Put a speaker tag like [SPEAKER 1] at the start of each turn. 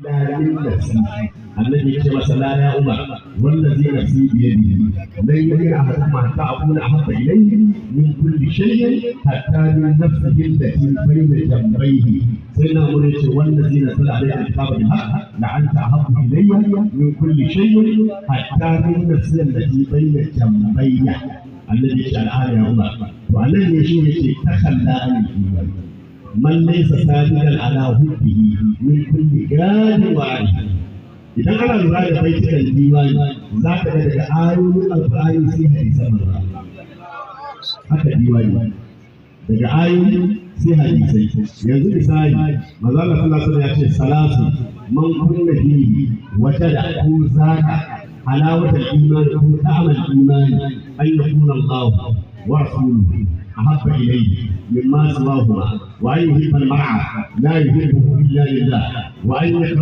[SPEAKER 1] لا من نفسي الذي كما صلى يا عمر والذي نفسي بيده لن يجد احدكم حتى اكون احب اليه من كل شيء حتى من نفسه التي بين جنبيه. سيدنا عمر والذي نزل عليك الكتاب بالحق لعنت احب الي من كل شيء حتى من نفسه التي بين جنبيه الذي الان يا عمر والذي يشوف تخلى عن الايمان من ليس صادقا على حبه من كل جاد وعلي. idan ana lura da baitukan diwani za ka ga daga ayoyin alƙur'ani sai hadisan manzo haka diwani daga ayoyi sai hadisai. yanzu misali manzo Allah sallallahu alaihi wasallam ya ce salatu man kunna fihi wajada ku zaka halawatul iman ku ta'amal iman an yakuna Allah wa rasuluhu أحب إليه مما سواهما وأن يحب المرعى لا يحبه إلا لله وأن يكره